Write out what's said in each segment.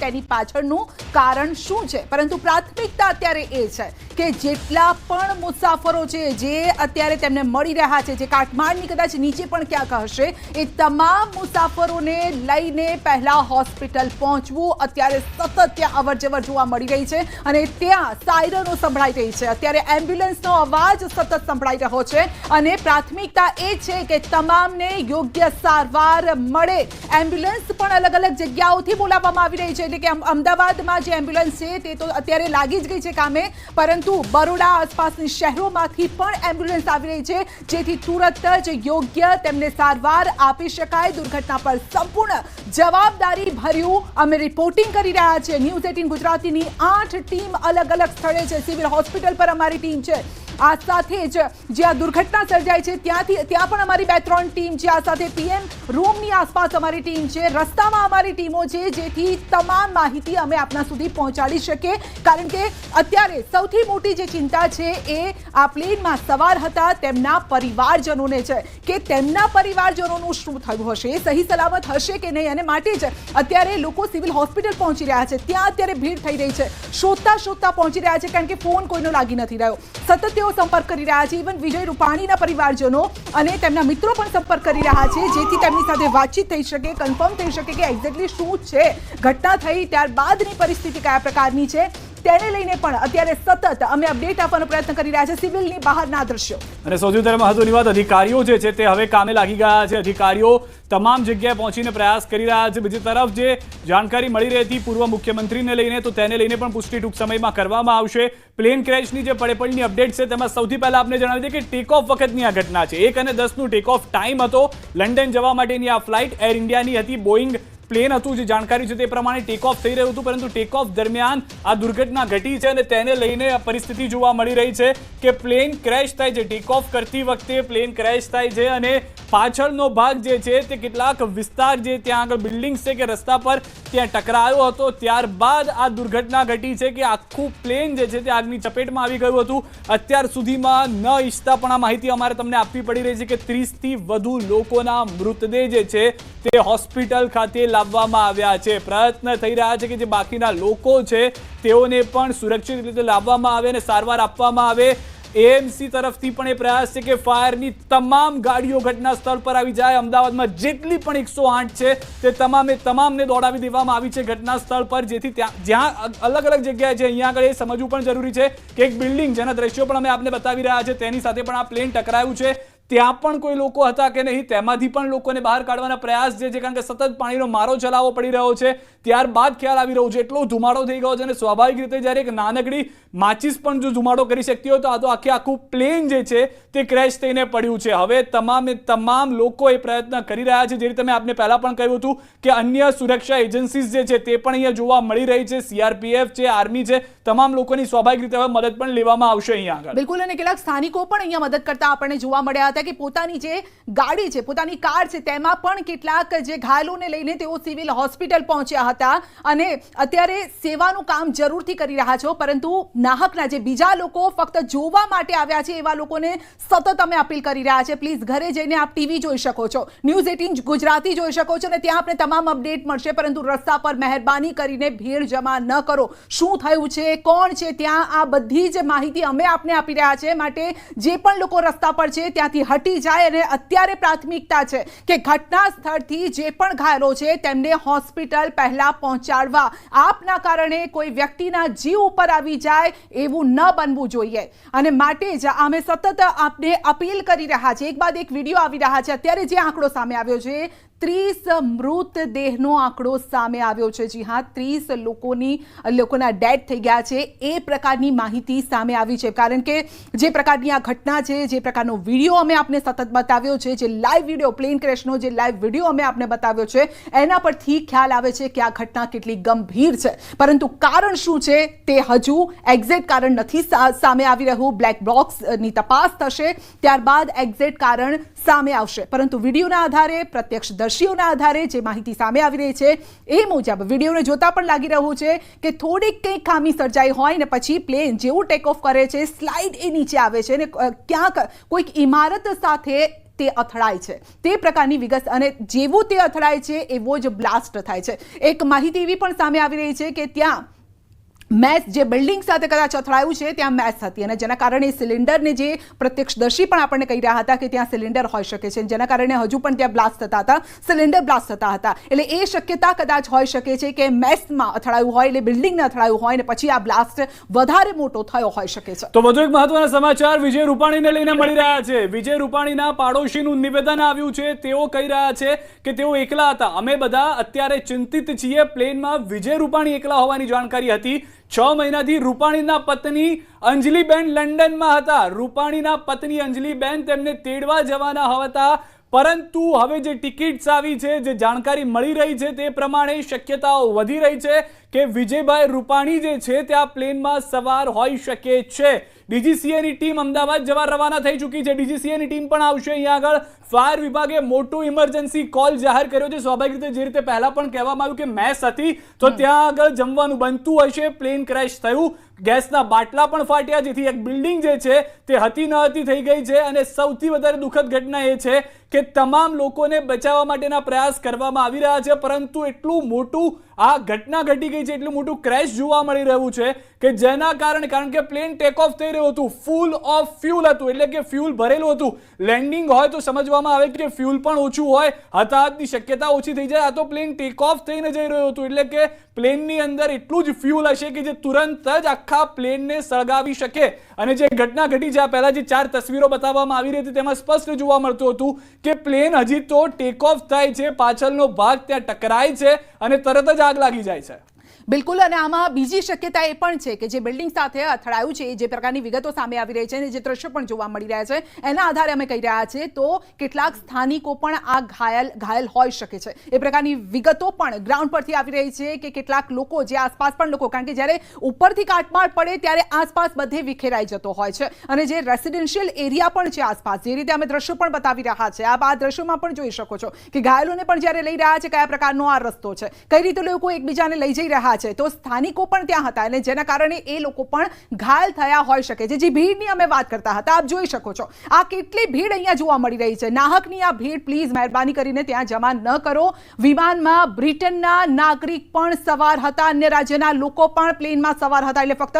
કે એની પાછળનું કારણ શું છે, પરંતુ પ્રાથમિકતા અત્યારે એ છે કે જેટલા પણ મુસાફરો છે જે અત્યારે તેમને મળી રહ્યા છે, જે કાટમાળની કદાચ નીચે પણ ક્યાંક હશે, એ તમામ મુસાફરોને લઈને પહેલા હોસ્પિટલ પહોંચવું. અત્યારે સતત ત્યાં અવરજવર જોવા મળી રહી છે અને ત્યાં સાયરનો સંભળાઈ રહી છે. અત્યારે એમ્બ્યુલન્સનો અવાજ સતત સંભળાઈ રહ્યો છે અને પ્રાથમિકતા એ છે કે તમામને યોગ્ય સારવાર મળે. એમ્બ્યુલન્સ પણ અલગ અલગ જગ્યાઓથી બોલાવવામાં આવી રહી છે, એટલે કે અમદાવાદમાં જે એમ્બ્યુલન્સ છે તે તો અત્યારે લાગી જ ગઈ છે કામે, પરંતુ બરોડા આસપાસની શહેરોમાંથી પણ એમ્બ્યુલન્સ આવી રહી છે, જેથી તુરત જ યોગ્ય તેમને સારવાર આપી શકાય. દુર્ઘટના પર સંપૂર્ણ જવાબદારી ભર્યું અમે રિપોર્ટિંગ કરી રહ્યા છીએ. ન્યૂઝ 18 ગુજરાતીની 8 ટીમ અલગ અલગ સ્થળે છે. સિવિલ હોસ્પિટલ પર અમારી ટીમ છે, આ સાથે જ જ્યાં દુર્ઘટના સર્જાઈ છે ત્યાં પણ અમારી 2-3 ટીમ છે. આ સાથે પીએમ રૂમની આસપાસ અમારી ટીમ છે, રસ્તામાં અમારી ટીમો છે, જેથી તમામ માહિતી અમે આપના સુધી પહોંચાડી શકીએ. કારણ કે અત્યારે સૌથી મોટી જે ચિંતા છે એ આ પ્લેનમાં સવાર હતા તેમના પરિવારજનોને છે કે તેમના પરિવારજનોનું શું થયું હશે, એ સહી સલામત હશે કે નહીં. અને માટે જ અત્યારે લોકો સિવિલ હોસ્પિટલ પહોંચી રહ્યા છે. ત્યાં અત્યારે ભીડ થઈ રહી છે, શોધતા પહોંચી રહ્યા છે, કારણ કે ફોન કોઈનો લાગી નથી રહ્યો. સતત તેઓ સંપર્ક કરી રહ્યા છે. ઇવન વિજય રૂપાણીના પરિવારજનો અને તેમના મિત્રો પણ સંપર્ક કરી રહ્યા છે, જેથી તેમની સાથે વાતચીત થઈ શકે, કન્ફર્મ થઈ શકે કે એક્ઝેક્ટલી શું છે, ઘટના થઈ ત્યારબાદની પરિસ્થિતિ કયા પ્રકારની છે, તેને લઈને પણ અત્યારે સતત અમે અપડેટ આપવાનો પ્રયત્ન કરી રહ્યા છે. સિવિલની બહારના દ્રશ્યો અને સૌથી વધારે મહત્વની વાત, અધિકારીઓ જે છે તે હવે કામે લાગી ગયા છે. અધિકારીઓ તમામ જગ્યાએ પહોંચીને પ્રયાસ કરી રહ્યા છે. બીજી તરફ જે જાણકારી મળી રહી હતી પૂર્વ મુખ્યમંત્રીને લઈને, તો તેને લઈને પણ પુષ્ટિ ટૂંક સમયમાં કરવામાં આવશે. પ્લેન ક્રેશની જે પડેપડની અપડેટ છે તેમાં સૌથી પહેલા આપને જણાવી દઈએ કે ટેક ઓફ વખતની આ ઘટના છે. 1:10 ટેક ઓફ ટાઈમ હતો. લંડન જવા માટેની આ ફ્લાઇટ એર ઇન્ડિયાની હતી. બોઈંગ પ્લેન હતું. જે જાણકારી છે તે પ્રમાણે ટેક ઓફ થઈ રહ્યું હતું, પરંતુ ટેક ઓફ દરમિયાન આ દુર્ઘટના ઘટી છે અને તેને લઈને આ પરિસ્થિતિ જોવા મળી રહી છે કે પ્લેન ક્રેશ થાય છે. ટેક ઓફ કરતી વખતે પ્લેન ક્રેશ થાય છે અને પાછળનો ભાગ જે છે તે કેટલાક વિસ્તાર જે ત્યાં આગળ બિલ્ડિંગ્સ છે કે રસ્તા પર ત્યાં ટકરાયો હતો. ત્યારબાદ આ દુર્ઘટના ઘટી છે કે આખું પ્લેન જે છે તે આગની ચપેટમાં આવી ગયું હતું. અત્યાર સુધીમાં ન ઈચ્છતા પણ આ માહિતી અમારે તમને આપવી પડી રહી છે કે 30થી વધુ લોકોના મૃતદેહ જે છે તે હોસ્પિટલ ખાતે લાવવામાં આવ્યા છે. પ્રયત્ન થઈ રહ્યા છે કે જે બાકીના લોકો છે તેઓને પણ સુરક્ષિત રીતે લાવવામાં આવે અને સારવાર આપવામાં આવે. એએમસી તરફથી પણ એ પ્રયાસ છે કે ફાયરની તમામ ગાડીઓ ઘટના સ્થળ પર આવી જાય. અમદાવાદમાં જેટલી પણ 108 છે તે તમામને દોડાવી દેવામાં આવી છે ઘટના સ્થળ પર, જેથી જ્યાં અલગ અલગ જગ્યાએ છે અહીંયા આગળ એ સમજવું પણ જરૂરી છે કે એક બિલ્ડિંગ જેના દ્રશ્યો પણ અમે આપને બતાવી રહ્યા છે તેની સાથે પણ આ પ્લેન ટકરાયું છે. ત્યાં પણ કોઈ લોકો હતા કે નહીં, તેમાંથી પણ લોકોને બહાર કાઢવાના પ્રયાસ જે છે, કારણ કે સતત પાણીનો મારો ચલાવવો પડી રહ્યો છે. ત્યારબાદ ખ્યાલ આવી રહ્યો છે એટલો ધુમાડો થઈ ગયો છે અને સ્વાભાવિક રીતે જ્યારે એક નાનકડી માચીસ પણ જો ધુમાડો કરી શકતી હોય તો આ તો આખું પ્લેન જે છે તે ક્રેશ થઈને પડ્યું છે. હવે તમામ લોકો એ પ્રયત્ન કરી રહ્યા છે. જે રીતે મેં આપને પહેલા પણ કહ્યું હતું કે અન્ય સુરક્ષા એજન્સીઝ જે છે તે પણ અહીંયા જોવા મળી રહી છે. સીઆરપીએફ છે, આર્મી છે, તમામ લોકોની સ્વાભાવિક રીતે હવે મદદ પણ લેવામાં આવશે અહીંયા આગળ. બિલકુલ. અને કેટલાક સ્થાનિકો પણ અહીંયા મદદ કરતા આપણને જોવા મળ્યા હતા કે પોતાની જે ગાડી છે, પોતાની કાર છે, તેમાં પણ કેટલાક જે ઘાયલોને લઈને તેઓ સિવિલ હોસ્પિટલ પહોંચ્યા હતા અને અત્યારે સેવાનું કામ જરૂરથી કરી રહ્યા છો. પરંતુ નાહકના જે બીજા લોકો ફક્ત જોવા માટે આવ્યા છે એવા લોકોને સતત અમે અપીલ કરી રહ્યા છે, પ્લીઝ ઘરે જઈને આપ ટીવી જોઈ શકો છો, ન્યૂઝ 18 ગુજરાતી જોઈ શકો છો અને ત્યાં આપણે તમામ અપડેટ મળશે. પરંતુ રસ્તા પર મહેરબાની કરીને ભીડ જમા ન કરો. શું થયું છે, કોણ છે ત્યાં, આ બધી જ માહિતી અમે આપને આપી રહ્યા છે. માટે જે પણ લોકો રસ્તા પર છે ત્યાંથી હટી જાય. અને અત્યારે પ્રાથમિકતા છે કે ઘટના સ્થળથી જે પણ ઘાયલો છે તેમને હોસ્પિટલ પહેલા પહોંચાડવા. આપના કારણે કોઈ વ્યક્તિના જીવ ઉપર આવી જાય એવું ન બનવું જોઈએ અને માટે જ અમે સતત આપને અપીલ કરી રહ્યા છીએ. એક બાદ એક વિડીયો આવી રહ્યા છે. અત્યારે જે આંકડો સામે આવ્યો છે 30 મૃતદેહનો આંકડો સામે આવ્યો છે. જી હા, 30 લોકોના ડેડ થઈ ગયા છે એ પ્રકારની માહિતી સામે આવી છે. કારણ કે જે પ્રકારની આ ઘટના છે, જે પ્રકારનો વિડીયો અમે આપને સતત બતાવ્યો છે, જે લાઈવ વિડીયો પ્લેન ક્રેશનો જે લાઈવ વિડીયો અમે આપને બતાવ્યો છે, એના પરથી ખ્યાલ આવે છે કે આ ઘટના કેટલી ગંભીર છે. પરંતુ કારણ શું છે તે હજુ એક્ઝેક્ટ કારણ નથી સામે આવી રહ્યું. બ્લેક બોક્સની તપાસ થશે, ત્યારબાદ એક્ઝેક્ટ કારણ સામે આવશે. પરંતુ વિડીયોના આધારે, પ્રત્યક્ષદર્શીઓના આધારે જે માહિતી સામે આવી રહી છે એ મુજબ વિડીયોને જોતા પણ લાગી રહ્યું છે કે થોડીક કંઈક ખામી સર્જાઈ હોય ને પછી પ્લેન જેવું ટેક ઓફ કરે છે, સ્લાઇડ એ નીચે આવે છે અને ક્યાંક કોઈક ઇમારત સાથે તે અથડાય છે તે પ્રકારની વિગત, અને જેવું તે અથડાય છે એવો જ બ્લાસ્ટ થાય છે. એક માહિતી એવી પણ સામે આવી રહી છે કે ત્યાં મેસ જે બિલ્ડિંગ સાથે કદાચ અથડાયું છે ત્યાં મેસ હતી, અને જેના કારણે સિલિન્ડરને જે પ્રત્યક્ષદર્શી પણ આપણને કહી રહ્યા હતા કે ત્યાં સિલિન્ડર હોઈ શકે છે, જેના કારણે હજુ પણ ત્યાં બ્લાસ્ટ થતા હતા, સિલિન્ડર બ્લાસ્ટ થતા હતા. એટલે એ શક્યતા કદાચ હોઈ શકે છે કે મેસમાં અથડાયું હોય, એટલે બિલ્ડિંગને અથડાયું હોય અને પછી આ બ્લાસ્ટ વધારે મોટો થયો હોઈ શકે છે. તો વધુ એક મહત્વના સમાચાર વિજય રૂપાણીને લઈને મળી રહ્યા છે. વિજય રૂપાણીના પાડોશીનું નિવેદન આવ્યું છે. તેઓ કહી રહ્યા છે કે તેઓ એકલા હતા. અમે બધા અત્યારે ચિંતિત છીએ. પ્લેનમાં વિજય રૂપાણી એકલા હોવાની જાણકારી હતી. 6 મહિનાથી રૂપાણીના પત્ની અંજલિબેન લંડનમાં હતા. રૂપાણીના પત્ની અંજલિબેન તેમને તેડવા જવાના હતા, પરંતુ હવે જે ટિકિટ્સ આવી છે, જે જાણકારી મળી રહી છે તે પ્રમાણે શક્યતાઓ વધી રહી છે કે વિજયભાઈ રૂપાણી જે છે ત્યાં પ્લેનમાં સવાર હોઈ શકે છે. ડીજીસીએની ટીમ અમદાવાદ જવા રવાના થઈ ચૂકી છે. ડીજીસીએની ટીમ પણ આવશે. અહીંયા આગળ ફાયર વિભાગે મોટું ઇમરજન્સી કોલ જાહેર કર્યો છે. સ્વાભાવિક રીતે જે રીતે પહેલા પણ કહેવામાં આવ્યું કે મેસ હતી તો ત્યાં આગળ જમવાનું બનતું હશે, પ્લેન ક્રેશ થયું, ગેસના બાટલા પણ ફાટ્યા, જેથી એક બિલ્ડિંગ જે છે તે હતી ન હતી થઈ ગઈ છે. અને સૌથી વધારે દુઃખદ ઘટના એ છે કે તમામ લોકોને બચાવવા માટેના પ્રયાસ કરવામાં આવી રહ્યા છે, પરંતુ એટલું મોટું આ ઘટના ઘટી ગઈ છે, એટલું મોટું ક્રેશ જોવા મળી રહ્યું છે કે જેના કારણે, કારણ કે પ્લેન ટેક ઓફ થઈ રહ્યું હતું, ફૂલ ઓફ ફ્યુલ હતું, એટલે કે ફ્યુલ ભરેલું હતું. લેન્ડિંગ હોય તો સમજવામાં આવે કે ફ્યુલ પણ ઓછું હોય, હતાહતની શક્યતા ઓછી થઈ જાય. આ તો પ્લેન ટેક ઓફ થઈને જઈ રહ્યું હતું, એટલે કે પ્લેનની અંદર એટલું જ ફ્યુલ હશે કે જે તુરંત જ આખા પ્લેનને સળગાવી શકે. અને જે ઘટના ઘટી છે, પહેલા જે 4 તસવીરો બતાવવામાં આવી રહી હતી તેમાં સ્પષ્ટ જોવા મળતું હતું કે પ્લેન હજી તો ટેક ઓફ થાય છે, પાછળનો ભાગ ત્યાં ટકરાય છે અને તરત જ આગ લાગી જાય છે. બિલકુલ. અને આમાં બીજી શક્યતા એ પણ છે કે જે બિલ્ડિંગ સાથે અથડાયું છે, જે પ્રકારની વિગતો સામે આવી રહી છે અને જે દ્રશ્યો પણ જોવા મળી રહ્યા છે, એના આધારે અમે કહી રહ્યા છે તો કેટલાક સ્થાનિકો પણ આ ઘાયલ હોઈ શકે છે. એ પ્રકારની વિગતો પણ ગ્રાઉન્ડ પરથી આવી રહી છે કે કેટલાક લોકો, જે આસપાસ પણ લોકો, કારણ કે જ્યારે ઉપરથી કાટમાળ પડે ત્યારે આસપાસ બધે વિખેરાઈ જતો હોય છે, અને જે રેસિડેન્શિયલ એરિયા પણ છે આસપાસ, જે રીતે અમે દ્રશ્યો પણ બતાવી રહ્યા છે, આ દ્રશ્યોમાં પણ જોઈ શકો છો કે ઘાયલોને પણ જ્યારે લઈ રહ્યા છે, કયા પ્રકારનો આ રસ્તો છે, કઈ રીતે લોકો એકબીજાને લઈ જઈ રહ્યા છે, તો સ્થાનિકો પણ ત્યાં હતા અને જેના કારણે એ લોકો પણ ઘાયલ થયા હોઈ શકે છે. જે ભીડની અમે વાત કરતા હતા, આપ જોઈ શકો છો આ કેટલી ભીડ અહીંયા જોવા મળી રહી છે. નાહકની આ ભીડ પ્લીઝ મહેરબાની કરીને ત્યાં જમા ન કરો. વિમાનમાં બ્રિટનના નાગરિક પણ સવાર હતા, અન્ય રાજ્યના લોકો પણ પ્લેનમાં સવાર હતા, એટલે ફક્ત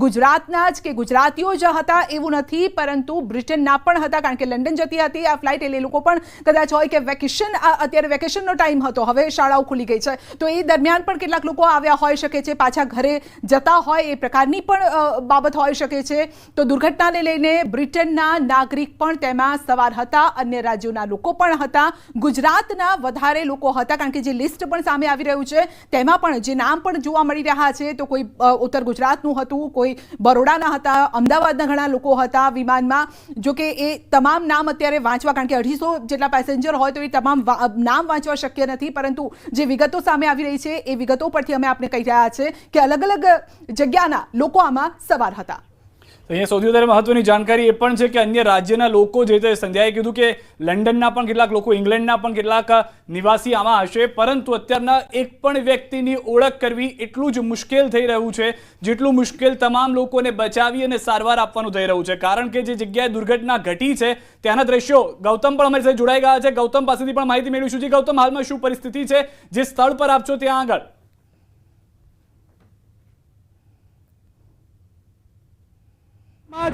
ગુજરાતના જ કે ગુજરાતીઓ જ હતા એવું નથી, પરંતુ બ્રિટનના પણ હતા, કારણ કે લંડન જતી હતી આ ફ્લાઇટ, એટલે એ લોકો પણ કદાચ હોય કે વેકેશન, અત્યારે વેકેશનનો ટાઈમ હતો, હવે શાળાઓ ખુલી ગઈ છે, તો એ દરમિયાન પણ કેટલાક લોકો આવ્યા હોઈ શકે છે, પાછા ઘરે જતા હોય એ પ્રકારની પણ બાબત હોઈ શકે છે. તો દુર્ઘટનાને લઈને બ્રિટનના નાગરિક પણ તેમાં સવાર હતા, અન્ય રાજ્યોના લોકો પણ હતા, ગુજરાતના વધારે લોકો હતા, કારણ કે જે લિસ્ટ પણ સામે આવી રહ્યું છે તેમાં પણ જે નામ પણ જોવા મળી રહ્યા છે, તો કોઈ ઉત્તર ગુજરાતનું હતું, કોઈ બરોડાના હતા, અમદાવાદના ઘણા લોકો હતા વિમાનમાં. જો કે એ તમામ નામ અત્યારે વાંચવા, કારણ કે 250 જેટલા પેસેન્જર હોય તો એ તમામ નામ વાંચવા શક્ય નથી, પરંતુ જે વિગતો સામે આવી રહી છે એ વિગતો પરથી અમે આપને કહી રહ્યા છે કે અલગ અલગ જગ્યાના લોકો આમાં સવાર હતા. અહીંયા સૌથી વધારે મહત્વની જાણકારી એ પણ છે કે અન્ય રાજ્યના લોકો, જે તે સંધ્યાએ કીધું કે લંડનના પણ કેટલાક લોકો, ઇંગ્લેન્ડના પણ કેટલાક નિવાસી આમાં હશે, પરંતુ અત્યારના એક પણ વ્યક્તિની ઓળખ કરવી એટલું જ મુશ્કેલ થઈ રહ્યું છે જેટલું મુશ્કેલ તમામ લોકોને બચાવી અને સારવાર આપવાનું થઈ રહ્યું છે. કારણ કે જે જગ્યાએ દુર્ઘટના ઘટી છે ત્યાંના દ્રશ્યો, ગૌતમ પણ અમારી સાથે જોડાઈ ગયા છે. ગૌતમ પાસેથી પણ માહિતી મેળવીશું. જે ગૌતમ, હાલમાં શું પરિસ્થિતિ છે જે સ્થળ પર આપ છો ત્યાં આગળ?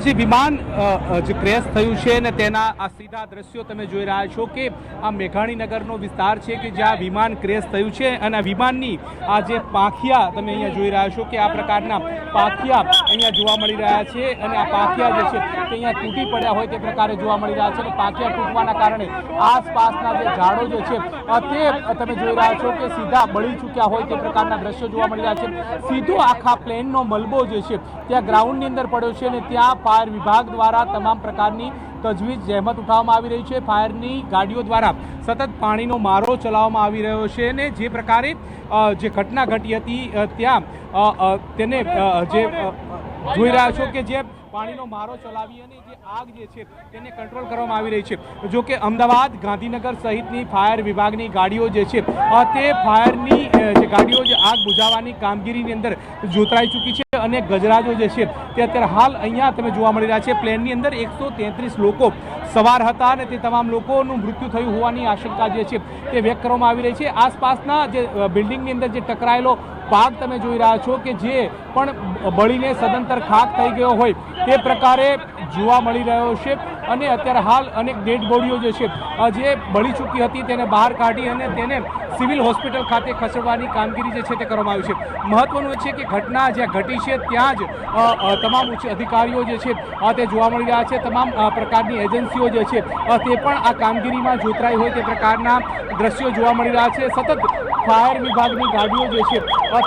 જે વિમાન જે ક્રેશ થયું છે ને તેના આ સીધા દ્રશ્યો તમે જોઈ રહ્યા છો કે આ મેઘાણીનગરનો વિસ્તાર છે કે જ્યાં વિમાન ક્રેશ થયું છે, અને આ વિમાનની આ જે પાંખિયા તમે અહીંયા જોઈ રહ્યા છો કે આ પ્રકારના પાંખિયા અહીંયા જોવા મળી રહ્યા છે, અને આ પાંખિયા જે છે તે અહીંયા તૂટી પડ્યા હોય તે પ્રકારે જોવા મળી રહ્યા છે. અને પાંખિયા તૂટવાના કારણે આસપાસના જે ઝાડો જે છે તે તમે જોઈ રહ્યા છો કે સીધા બળી ચૂક્યા હોય તે પ્રકારના દ્રશ્યો જોવા મળી રહ્યા છે. સીધો આખા પ્લેનનો મલબો જે છે ત્યાં ગ્રાઉન્ડની અંદર પડ્યો છે, અને ત્યાં ફાયર વિભાગ દ્વારા તમામ પ્રકારની તજવીજ જહેમત ઉઠાવવામાં આવી રહી છે. ફાયરની ગાડીઓ દ્વારા સતત પાણીનો મારો ચલાવવામાં આવી રહ્યો છે, અને જે પ્રકારે જે ઘટના ઘટી હતી ત્યાં તેને જે જોઈ રહ્યા છો કે જે પાણીનો મારો ચલાવી અને જે આગ જે છે તેને કંટ્રોલ કરવામાં આવી રહી છે. જો કે અમદાવાદ, ગાંધીનગર સહિતની ફાયર વિભાગની ગાડીઓ જે છે તે ફાયરની જે ગાડીઓ જે આગ બુઝાવવાની કામગીરીની અંદર જોતરાઈ ચૂકી છે અને ગજરાજો જે છે તે અત્યારે હાલ અહીંયા તમે જોવા મળી રહ્યા છે. પ્લેનની અંદર 133 લોકો સવાર હતા અને તે તમામ લોકોનું મૃત્યુ થયું હોવાની આશંકા જે છે તે વ્યક્ત કરવામાં આવી રહી છે. આસપાસના જે બિલ્ડિંગની અંદર જે ટકરાયેલો ભાગ તમે જોઈ રહ્યા છો કે જે પણ બળીને સદંતર ખાક થઈ ગયો હોય તે પ્રકારે જોવા મળી રહ્યો છે અને અત્યારે હાલ અનેક ડેડ બોડીઓ જે છે જે બળી ચૂકી હતી તેને બહાર કાઢી અને તેને સિવિલ હોસ્પિટલ ખાતે ખસેડવાની કામગીરી જે છે તે કરવામાં આવી છે. મહત્વનું એ છે કે ઘટના જ્યાં ઘટી છે ત્યાં જ તમામ ઉચ્ચ અધિકારીઓ જે છે તે જોવા મળી રહ્યા છે. તમામ પ્રકારની એજન્સીઓ જે છે તે પણ આ કામગીરીમાં જોતરાઈ હોય તે પ્રકારના દ્રશ્યો જોવા મળી રહ્યા છે. સતત ફાયર વિભાગની ગાડીઓ જે છે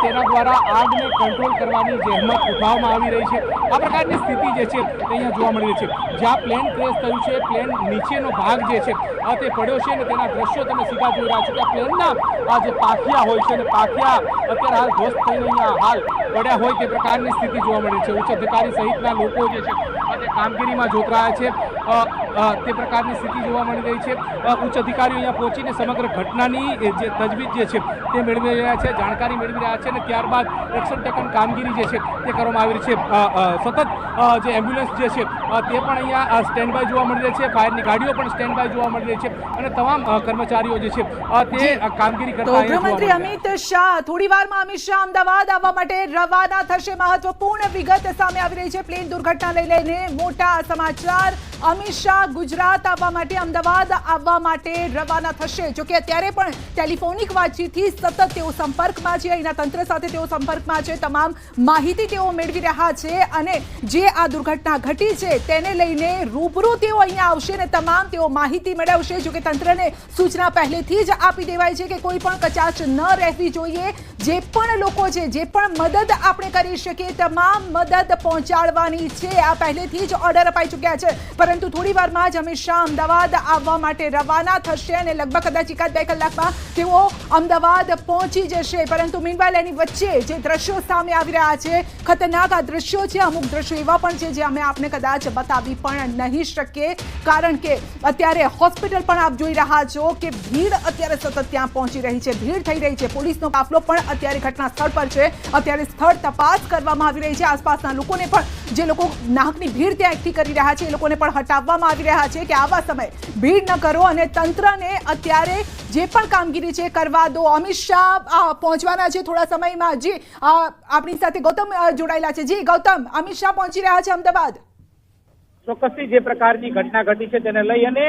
તેના દ્વારા આગને કંટ્રોલ કરવાની જહેમત ઉઠાવવામાં આવી રહી છે. આ પ્રકારની સ્થિતિ જે છે તે અહીંયા જોવા મળી રહી છે. જ્યાં પ્લેન ક્રેશ થયું છે, પ્લેન નીચેનો ભાગ જે છે તે પડ્યો છે અને તેના દ્રશ્યો તમે સીધા જોઈ રહ્યા છો કે પ્લેનના આ જે પાખિયા હોય છે અને પાખિયા અત્યારે હાલ ધ્વસ્ત થઈને અહીંયા હાલ પડ્યા હોય તે પ્રકારની સ્થિતિ જોવા મળી છે. ઉચ્ચ અધિકારી સહિતના લોકો જે છે તે કામગીરીમાં જોતરાયા છે તે પ્રકારની સ્થિતિ જોવા મળી રહી છે. ઉચ્ચ અધિકારીઓ અહીંયા પહોંચીને સમગ્ર ઘટનાની જે તજવીજ જે છે તે મેળવી રહ્યા છે, જાણકારી મેળવી રહ્યા છે અને ત્યારબાદ એક્શન ટેકન કામગીરી જે છે તે કરવામાં આવી રહી છે. સતત જે એમ્બ્યુલન્સ જે છે તે પણ અહીંયા સ્ટેન્ડ બાય જોવા મળી રહી છે, ફાયરની ગાડીઓ પણ સ્ટેન્ડ બાય જોવા મળી રહી છે અને તમામ કર્મચારીઓ જે છે તે કામગીરી કરતા તો ગૃહમંત્રી અમિત શાહ થોડી વારમાં અમિત શાહ અમદાવાદ આવવા માટે રવાના થશે. મહત્વપૂર્ણ વિગત સામે આવી રહી છે. પ્લેન દુર્ઘટના લઈને મોટા સમાચાર. અમિત શાહ ગુજરાત આવવા માટે, અમદાવાદ આવવા માટે રવાના થશે. જોકે અત્યારે પણ ટેલિફોનિક વાતચીતથી સતત તેઓ સંપર્કમાં છે, અહીંના તંત્ર સાથે તેઓ સંપર્કમાં છે, તમામ માહિતી તેઓ મેળવી રહ્યા છે અને જે આ દુર્ઘટના ઘટી છે તેને લઈને રૂબરૂ તેઓ અહીંયા આવશે અને તમામ તેઓ માહિતી મેળવશે. જોકે તંત્રને સૂચના પહેલેથી જ આપી દેવાય છે કે કોઈ પણ કચાશ ન રહેવી જોઈએ. જે પણ લોકો છે, જે પણ મદદ આપણે કરી શકીએ તમામ મદદ પહોંચાડવાની છે. આ પહેલેથી જ ઓર્ડર અપાઈ ચૂક્યા છે. પરંતુ થોડી વારમાં જ અમિત શાહ અમદાવાદ આવવા માટે રવાના થશે અને લગભગ કદાચ 1-2 કલાકમાં તેઓ અમદાવાદ પહોંચી જશે. પરંતુ મીનવાઇલ એની વચ્ચે જે દ્રશ્યો સામે આવી રહ્યા છે, ખતરનાક આ દ્રશ્યો છે. અમુક દ્રશ્યો એવા પણ છે જે અમે આપને કદાચ બતાવી પણ નહીં શકીએ કારણ કે અત્યારે હોસ્પિટલ પણ આપ જોઈ રહ્યા છો કે ભીડ અત્યારે સતત ત્યાં પહોંચી રહી છે, ભીડ થઈ રહી છે. પોલીસનો કાફલો પણ અત્યારે ઘટના સ્થળ પર છે. અત્યારે સ્થળ તપાસ કરવામાં આવી રહી છે. આસપાસના લોકોને પણ જે લોકો નાહકની ભીડ ત્યાં એકઠી કરી રહ્યા છે એ લોકોને પણ હટાવવામાં આવી રહ્યા છે કે આવા સમયે ભીડ ન કરો અને તંત્રને અત્યારે જે પણ કામગીરી છે કરવા દો. અમિત શાહ પહોંચવાના છે થોડા સમયમાં. જી આપણી સાથે ગૌતમ જોડાયેલા છે. જી ગૌતમ, અમિત શાહ પહોંચી રહ્યા છે અમદાવાદ. ચોક્કસથી જે પ્રકારની ઘટના ઘટી છે તેને લઈ અને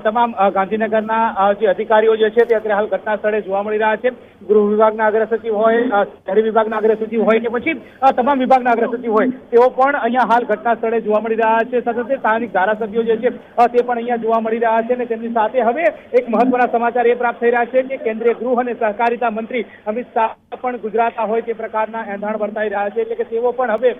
તમામ ગાંધીનગરના જે અધિકારીઓ જે છે તે અત્યારે હાલ ઘટના સ્થળે જોવા મળી રહ્યા છે. ગૃહ વિભાગના અગ્ર સચિવ હોય, શહેરી વિભાગના અગ્ર સચિવ હોય કે પછી તમામ વિભાગના અગ્ર સચિવ હોય તેઓ પણ અહીંયા હાલ ઘટના સ્થળે જોવા મળી રહ્યા છે. સાથે સ્થાનિક ધારાસભ્યો જે છે તે પણ અહીંયા જોવા મળી રહ્યા છે અને તેમની સાથે હવે એક મહત્વના સમાચાર એ પ્રાપ્ત થઈ રહ્યા છે કે કેન્દ્રીય ગૃહ અને સહકારિતા મંત્રી અમિત શાહ પણ ગુજરાત હોય તે પ્રકારના એંધાણ વર્તાઈ રહ્યા છે. એટલે કે તેઓ પણ હવે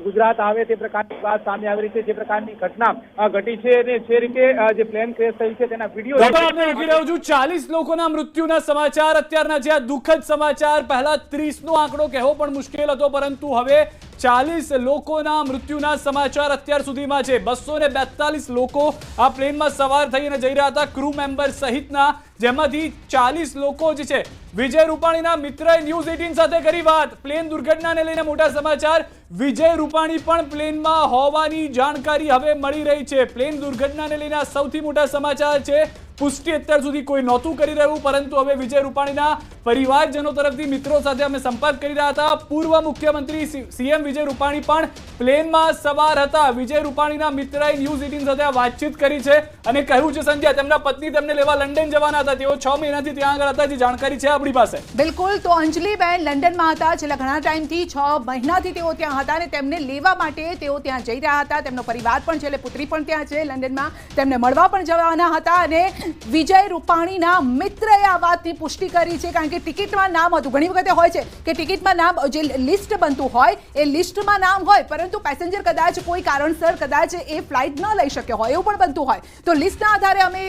ગુજરાત આવે તે પ્રકારની વાત સામે આવી રહી છે. જે પ્રકારની ઘટના ઘટી છે અને જે રીતે જે પ્લેન ક્રેશ થઈ છે તેના વિડીયો આપણે લખી રહ્યો છું 40 લોકોના મૃત્યુના સમાચાર. અત્યારના જે આ દુઃખદ સમાચાર, પહેલા 30નો આંકડો કહેવો પણ મુશ્કેલ હતો પરંતુ હવે 40 લોકોના મૃત્યુના સમાચાર અત્યાર સુધીમાં છે. 242 લોકો આ પ્લેનમાં સવાર થઈને જઈ રહ્યા હતા, ક્રૂ મેમ્બર સહિતના, જેમાંથી 40 લોકો જે છે. વિજય રૂપાણીના મિત્રએ ન્યૂઝ 18 સાથે કરી વાત. પ્લેન દુર્ઘટનાને લઈને મોટા સમાચાર. વિજય રૂપાણી પણ પ્લેનમાં હોવાની જાણકારી હવે મળી રહી છે. પ્લેન દુર્ઘટનાને લઈને આ સૌથી મોટા સમાચાર છે. પુષ્ટિ અત્યાર સુધી કોઈ નહોતું કરી રહ્યું પરંતુ હવે વિજય રૂપાણીના પરિવારજનો તરફથી મિત્રો સાથે અમે સંપર્ક કરી રહ્યા હતા. પૂર્વ મુખ્યમંત્રી સીએમ વિજય રૂપાણી પણ પ્લેનમાં સવાર હતા. વિજય રૂપાણીના મિત્રએ ન્યૂઝ 18 સાથે વાતચીત કરી છે અને કહ્યું છે સંજય તેમના પત્ની તેમને લેવા લંડન જવાના હતા. તેઓ 6 મહિનાથી ત્યાં આગળ હતા. જે જાણકારી છે આપણી પાસે. બિલકુલ. તો અંજલિબેન લંડનમાં હતા છેલ્લા ઘણા ટાઈમથી, 6 મહિનાથી તેઓ ત્યાં હતા અને તેમને લેવા માટે તેઓ ત્યાં જઈ રહ્યા હતા. તેમનો પરિવાર પણ છે, એટલે પુત્રી પણ ત્યાં છે લંડનમાં, તેમને મળવા પણ જવાના હતા અને વિજય રૂપાણીના મિત્રએ આ વાતની પુષ્ટિ કરી છે કારણ કે ટિકિટમાં નામ હતું. ઘણી વખતે હોય છે કે ટિકિટમાં નામ જે લિસ્ટ બનતું હોય એ લિસ્ટમાં નામ હોય પરંતુ પેસેન્જર કદાચ કોઈ કારણસર કદાચ એ ફ્લાઇટ ન લઈ શક્યો હોય, એવું પણ બનતું હોય. તો લિસ્ટના આધારે અમે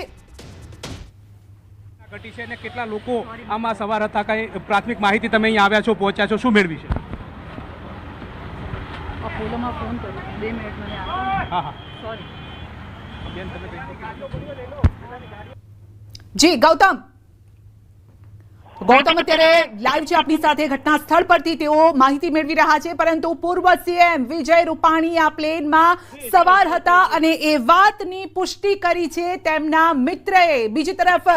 ઘટી છે અને કેટલા લોકો આમાં સવાર હતા, કઈ પ્રાથમિક માહિતી તમે અહીંયા આવ્યા છો, પહોંચ્યા છો, શું મેળવી છે? અપોલોમાં ફોન કર્યો 2 મિનિટ મને આપો. હા હા સોરી. બેન તમે કંઈ જી ગૌતમ અત્યારે લાઈવ છે આપણી સાથે ઘટના સ્થળ પરથી તેઓ માહિતી મેળવી રહ્યા છે, પરંતુ પૂર્વ સીએમ વિજય રૂપાણી આ પ્લેનમાં સવાર હતા અને એ વાતની પુષ્ટિ કરી છે તેમના મિત્રએ. બીજી તરફ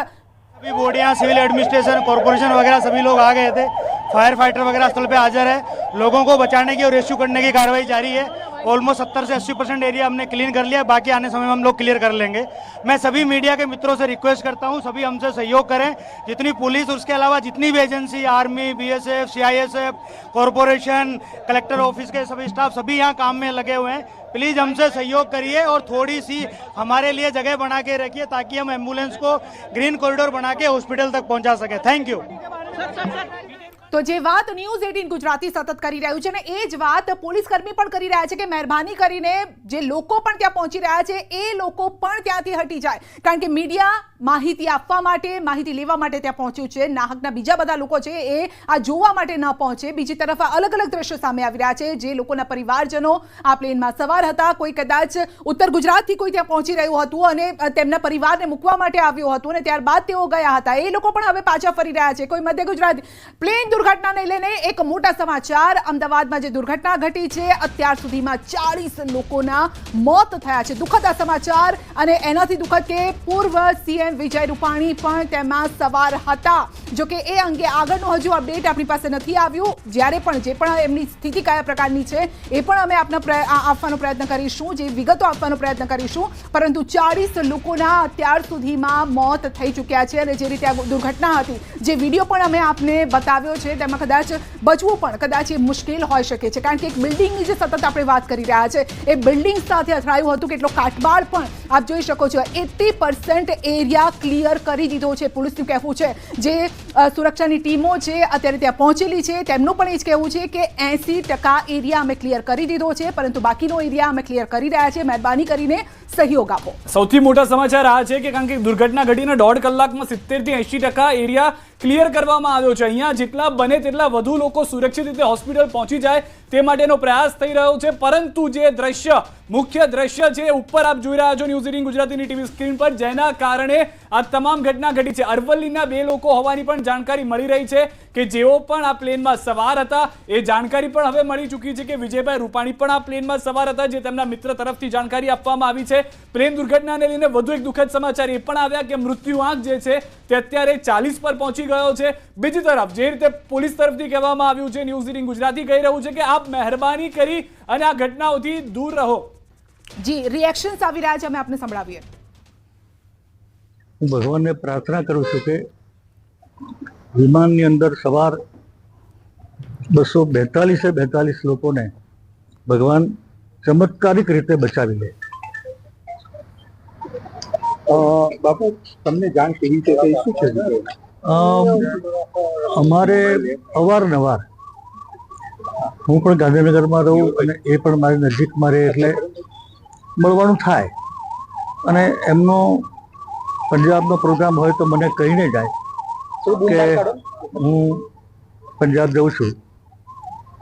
सभी बोर्डियाँ, सिविल एडमिनिस्ट्रेशन, कॉर्पोरेशन वगैरह सभी लोग आ गए थे। फायर फाइटर वगैरह स्थल पे हाजिर है। लोगों को बचाने की और रेस्क्यू करने की कार्रवाई जारी है। ऑलमोस्ट 70 से 80% एरिया हमने क्लीन कर लिया, बाकी आने समय में हम लोग क्लियर कर लेंगे। मैं सभी मीडिया के मित्रों से रिक्वेस्ट करता हूँ, सभी हमसे सहयोग करें। जितनी पुलिस, उसके अलावा जितनी भी agency, army, BSF, CISF, corporation, collector office के सभी स्टाफ सभी यहाँ काम में लगे हुए हैं। प्लीज़ हमसे सहयोग करिए और थोड़ी सी हमारे लिए जगह बना के रखिए ताकि हम एम्बुलेंस को ग्रीन कॉरिडोर बना के हॉस्पिटल तक पहुंचा सके। Thank you. તો જે વાત ન્યૂઝ 18 ગુજરાતી સતત કરી રહ્યું છે ને એ જ વાત પોલીસ કર્મી પણ કરી રહ્યા છે કે મહેરબાની કરીને જે લોકો પણ ત્યાં પહોંચી રહ્યા છે એ લોકો પણ ત્યાંથી હટી જાય, કારણ કે મીડિયા માહિતી આપવા માટે, માહિતી લેવા માટે ત્યાં પહોંચ્યું છે. નાહકના બીજા બધા લોકો છે એ આ જોવા માટે ન પહોંચે. બીજી તરફ અલગ અલગ દ્રશ્યો સામે આવી રહ્યા છે. જે લોકોના પરિવારજનો આ પ્લેનમાં સવાર હતા, કોઈ કદાચ ઉત્તર ગુજરાતથી કોઈ ત્યાં પહોંચી રહ્યું હતું અને તેમના પરિવારને મૂકવા માટે આવ્યું હતું અને ત્યારબાદ તેઓ ગયા હતા, એ લોકો પણ હવે પાછા ફરી રહ્યા છે. કોઈ મધ્ય ગુજરાત પ્લેન દુર્ઘટનાને લઈને એક મોટા સમાચાર. અમદાવાદમાં જે દુર્ઘટના ઘટી છે, અત્યાર સુધીમાં 40 લોકોના મોત થયા છે. દુઃખદ આ સમાચાર, અને એનાથી દુઃખદ કે પૂર્વ સીએમ વિજય રૂપાણી પણ તેમાં સવાર હતા. જો કે એ અંગે આગળનું હજુ અપડેટ આપણી પાસે નથી આવ્યું. જ્યારે પણ જે પણ એમની સ્થિતિ કયા પ્રકારની છે એ પણ અમે આપવાનો પ્રયત્ન કરીશું, જે વિગતો આપવાનો પ્રયત્ન કરીશું. પરંતુ 40 લોકોના અત્યાર સુધીમાં મોત થઈ ચૂક્યા છે. અને જે રીતે આ દુર્ઘટના હતી, જે વિડીયો પણ અમે આપને બતાવ્યો છે, તેમાં કદાચ બચવું પણ કદાચ એ મુશ્કેલ હોઈ શકે છે, કારણ કે એક બિલ્ડિંગની જે સતત આપણે વાત કરી રહ્યા છે એ બિલ્ડિંગ સાથે અથડાયું હતું. કેટલો કાટમાળ પણ આપ જોઈ શકો છો. 80% એરિયા ક્લિયર કરી દીધો છે પોલીસનું કહેવું છે. જે સુરક્ષાની ટીમો છે અત્યારે ત્યાં પહોંચેલી છે, તેમનું પણ એ જ કહેવું છે કે 80% એરિયા અમે ક્લિયર કરી દીધો છે, પરંતુ બાકીનો એરિયા અમે ક્લિયર કરી રહ્યા છે. મહેરબાની કરીને સહયોગ આપો. સૌથી મોટા સમાચાર આ છે કે કારણ કે દુર્ઘટના ઘટીને 1.5 કલાકમાં 70 થી 80% એરિયા ક્લિયર કરવામાં આવ્યો છે. અહીંયા જેટલા બને તેટલા વધુ લોકો સુરક્ષિત રીતે હોસ્પિટલ પહોંચી જાય તે માટેનો પ્રયાસ થઈ રહ્યો છે. પરંતુ જે દ્રશ્ય, મુખ્ય દ્રશ્ય છે ઉપર આપ જોઈ રહ્યા છો ન્યૂઝ 18 ગુજરાતીની ટીવી સ્ક્રીન પર, જેના કારણે આ તમામ ઘટના ઘટી છે. અરવલ્લીના 2 લોકો હોવાની પણ જાણકારી મળી રહી છે કે જેઓ પણ આ પ્લેનમાં સવાર હતા. એ જાણકારી પણ હવે મળી ચૂકી છે કે વિજયભાઈ રૂપાણી પણ આ પ્લેનમાં સવાર હતા, જે તેમના મિત્ર તરફથી જાણકારી આપવામાં આવી છે. પ્લેન દુર્ઘટનાને લઈને વધુ એક દુઃખદ સમાચાર એ પણ આવ્યા કે મૃત્યુઆંક જે છે તે અત્યારે 40 પર પહોંચી ગયો છે. બીજી તરફ જે રીતે પોલીસ તરફથી કહેવામાં આવ્યું છે, ન્યૂઝ 18 ગુજરાતી કહી રહ્યું છે કે આપ મહેરબાની કરી અને આ ઘટનાઓથી દૂર રહો. જી, રિએક્શન્સ આવી રહ્યા છે, અમે આપને સંભળાવીએ. હું ભગવાનને પ્રાર્થના કરું છું કે વિમાનની અંદર સવાર 242 લોકોને ભગવાન ચમત્કારિક રીતે બચાવી લે. બાપુ, તમને જાણ કેવી રીતે થઈ, શું છે? અમારે અવારનવાર, હું પણ ગાંધીનગરમાં રહું અને એ પણ મારી નજીકમાં રહે એટલે મળવાનું થાય. અને એમનો પંજાબનો પ્રોગ્રામ હોય તો મને કહીને જાય કે હું પંજાબ જાઉં છું.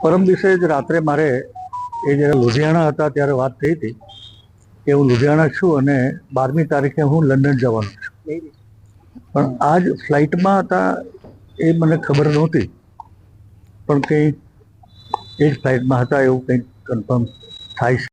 પરમ દિવસે જ રાત્રે મારે એ જ્યારે લુધિયાણા હતા ત્યારે વાત થઈ હતી કે હું લુધિયાણા છું અને 12મી તારીખે હું લંડન જવાનું છું. પણ આજ ફ્લાઇટમાં હતા એ મને ખબર નહોતી, પણ કંઈ એ જ ફ્લાઇટમાં હતા એવું કંઈક કન્ફર્મ થાય છે.